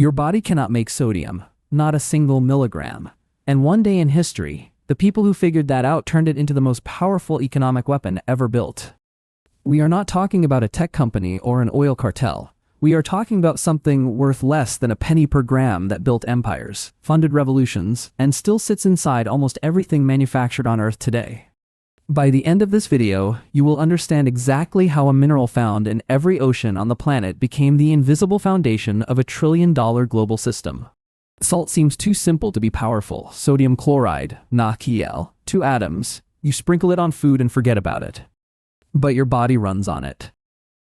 Your body cannot make sodium, not a single milligram. And one day in history, the people who figured that out turned it into the most powerful economic weapon ever built. We are not talking about a tech company or an oil cartel. We are talking about something worth less than a penny per gram that built empires, funded revolutions, and still sits inside almost everything manufactured on Earth today. By the end of this video, you will understand exactly how a mineral found in every ocean on the planet became the invisible foundation of a trillion-dollar global system. Salt seems too simple to be powerful. Sodium chloride, NaCl, 2 atoms. You sprinkle it on food and forget about it. But your body runs on it.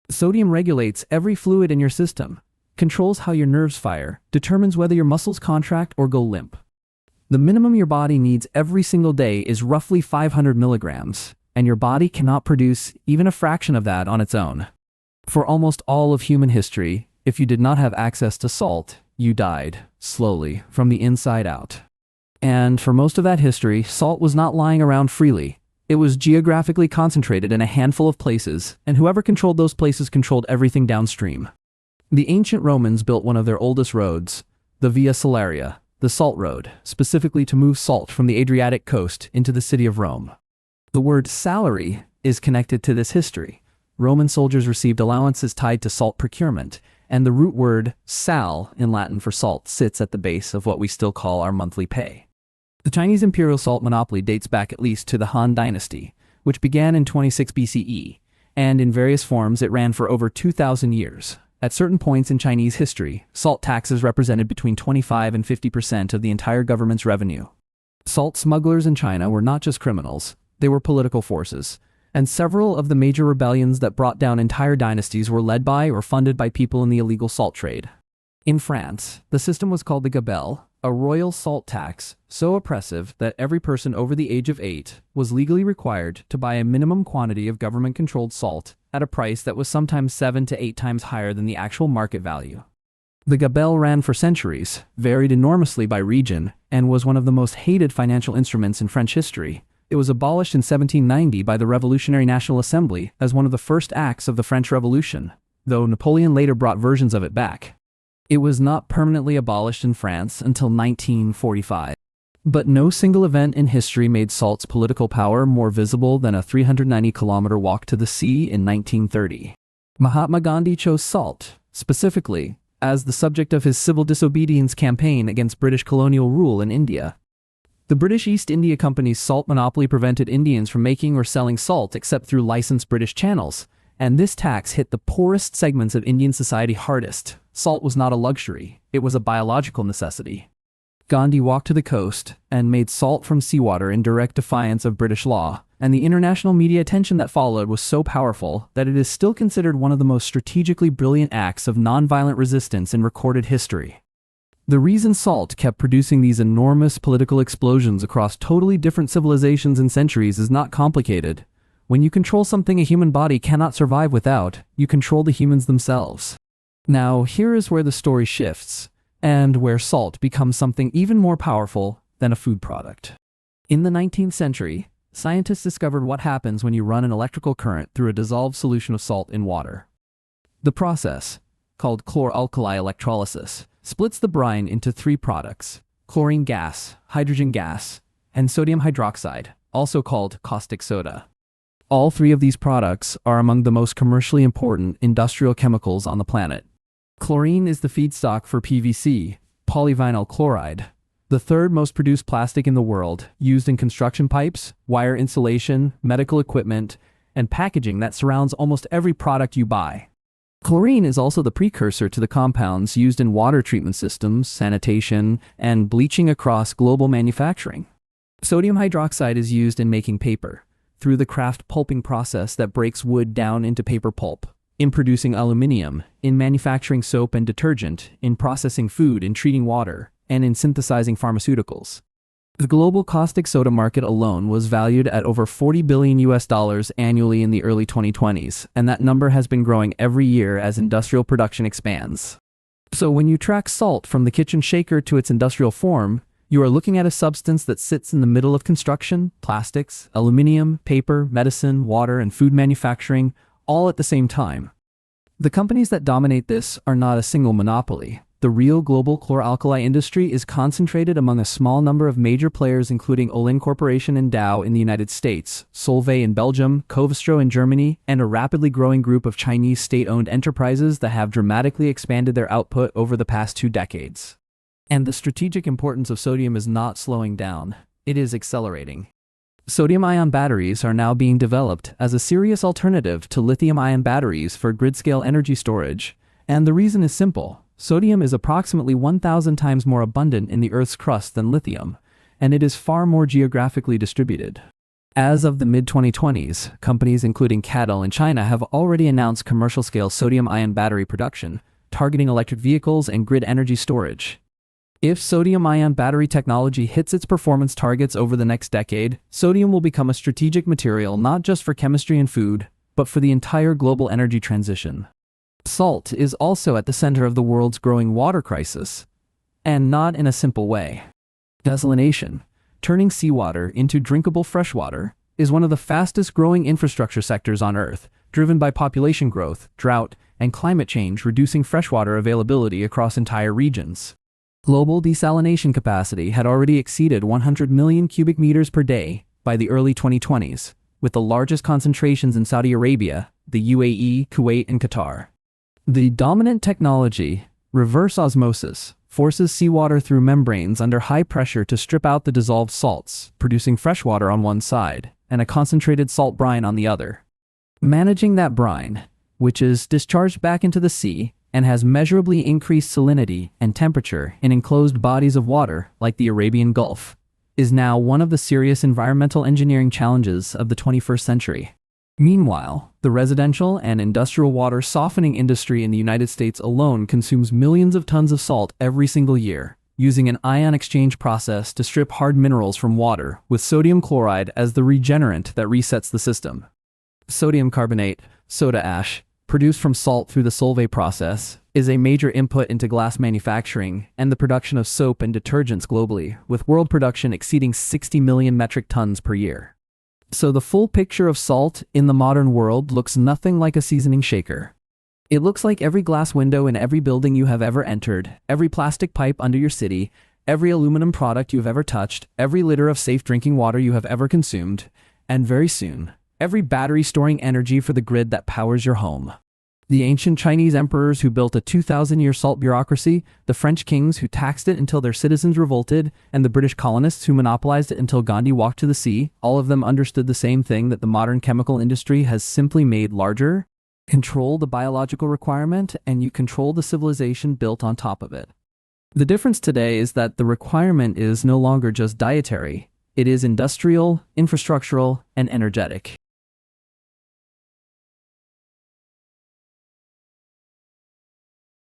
Sodium regulates every fluid in your system, controls how your nerves fire, determines whether your muscles contract or go limp. The minimum your body needs every single day is roughly 500 milligrams, and your body cannot produce even a fraction of that on its own. For almost all of human history, if you did not have access to salt, you died, slowly, from the inside out. And for most of that history, salt was not lying around freely. It was geographically concentrated in a handful of places, and whoever controlled those places controlled everything downstream. The ancient Romans built one of their oldest roads, the Via Salaria, the Salt Road, specifically to move salt from the Adriatic coast into the city of Rome. The word salary is connected to this history. Roman soldiers received allowances tied to salt procurement, and the root word sal in Latin for salt sits at the base of what we still call our monthly pay. The Chinese imperial salt monopoly dates back at least to the Han Dynasty, which began in 26 BCE, and in various forms it ran for over 2,000 years. At certain points in Chinese history, salt taxes represented between 25 and 50% of the entire government's revenue. Salt smugglers in China were not just criminals, they were political forces, and several of the major rebellions that brought down entire dynasties were led by or funded by people in the illegal salt trade. In France, the system was called the gabelle, a royal salt tax, so oppressive that every person over the age of 8 was legally required to buy a minimum quantity of government-controlled salt at a price that was sometimes 7 to 8 times higher than the actual market value. The gabelle ran for centuries, varied enormously by region, and was one of the most hated financial instruments in French history. It was abolished in 1790 by the Revolutionary National Assembly as one of the first acts of the French Revolution, though Napoleon later brought versions of it back. It was not permanently abolished in France until 1945. But no single event in history made salt's political power more visible than a 390-kilometer walk to the sea in 1930. Mahatma Gandhi chose salt, specifically, as the subject of his civil disobedience campaign against British colonial rule in India. The British East India Company's salt monopoly prevented Indians from making or selling salt except through licensed British channels, and this tax hit the poorest segments of Indian society hardest. Salt was not a luxury, it was a biological necessity. Gandhi walked to the coast and made salt from seawater in direct defiance of British law, and the international media attention that followed was so powerful that it is still considered one of the most strategically brilliant acts of nonviolent resistance in recorded history. The reason salt kept producing these enormous political explosions across totally different civilizations and centuries is not complicated. When you control something a human body cannot survive without, you control the humans themselves. Now, here is where the story shifts, and where salt becomes something even more powerful than a food product. In the 19th century, scientists discovered what happens when you run an electrical current through a dissolved solution of salt in water. The process, called chlor-alkali electrolysis, splits the brine into 3 products: chlorine gas, hydrogen gas, and sodium hydroxide, also called caustic soda. All 3 of these products are among the most commercially important industrial chemicals on the planet. Chlorine is the feedstock for PVC, polyvinyl chloride, the 3rd most produced plastic in the world, used in construction pipes, wire insulation, medical equipment, and packaging that surrounds almost every product you buy. Chlorine is also the precursor to the compounds used in water treatment systems, sanitation, and bleaching across global manufacturing. Sodium hydroxide is used in making paper, through the kraft pulping process that breaks wood down into paper pulp, in producing aluminum, in manufacturing soap and detergent, in processing food, in treating water, and in synthesizing pharmaceuticals. The global caustic soda market alone was valued at over $40 billion annually in the early 2020s, and that number has been growing every year as industrial production expands. So when you track salt from the kitchen shaker to its industrial form, you are looking at a substance that sits in the middle of construction, plastics, aluminum, paper, medicine, water, and food manufacturing, all at the same time. The companies that dominate this are not a single monopoly. The real global chlor-alkali industry is concentrated among a small number of major players including Olin Corporation and Dow in the United States, Solvay in Belgium, Covestro in Germany, and a rapidly growing group of Chinese state-owned enterprises that have dramatically expanded their output over the past 2 decades. And the strategic importance of sodium is not slowing down, it is accelerating. Sodium-ion batteries are now being developed as a serious alternative to lithium-ion batteries for grid-scale energy storage, and the reason is simple. Sodium is approximately 1,000 times more abundant in the Earth's crust than lithium, and it is far more geographically distributed. As of the mid-2020s, companies including CATL in China have already announced commercial-scale sodium-ion battery production, targeting electric vehicles and grid energy storage. If sodium-ion battery technology hits its performance targets over the next decade, sodium will become a strategic material not just for chemistry and food, but for the entire global energy transition. Salt is also at the center of the world's growing water crisis, and not in a simple way. Desalination, turning seawater into drinkable freshwater, is one of the fastest growing infrastructure sectors on Earth, driven by population growth, drought, and climate change reducing freshwater availability across entire regions. Global desalination capacity had already exceeded 100 million cubic meters per day by the early 2020s, with the largest concentrations in Saudi Arabia, the UAE, Kuwait, and Qatar. The dominant technology, reverse osmosis, forces seawater through membranes under high pressure to strip out the dissolved salts, producing freshwater on one side and a concentrated salt brine on the other. Managing that brine, which is discharged back into the sea and has measurably increased salinity and temperature in enclosed bodies of water like the Arabian Gulf, is now one of the serious environmental engineering challenges of the 21st century. Meanwhile, the residential and industrial water softening industry in the United States alone consumes millions of tons of salt every single year, using an ion exchange process to strip hard minerals from water with sodium chloride as the regenerant that resets the system. Sodium carbonate, soda ash, produced from salt through the Solvay process, is a major input into glass manufacturing and the production of soap and detergents globally, with world production exceeding 60 million metric tons per year. So the full picture of salt in the modern world looks nothing like a seasoning shaker. It looks like every glass window in every building you have ever entered, every plastic pipe under your city, every aluminum product you've ever touched, every liter of safe drinking water you have ever consumed, and very soon, every battery storing energy for the grid that powers your home. The ancient Chinese emperors who built a 2,000-year salt bureaucracy, the French kings who taxed it until their citizens revolted, and the British colonists who monopolized it until Gandhi walked to the sea, all of them understood the same thing that the modern chemical industry has simply made larger. Control the biological requirement, and you control the civilization built on top of it. The difference today is that the requirement is no longer just dietary, it is industrial, infrastructural, and energetic.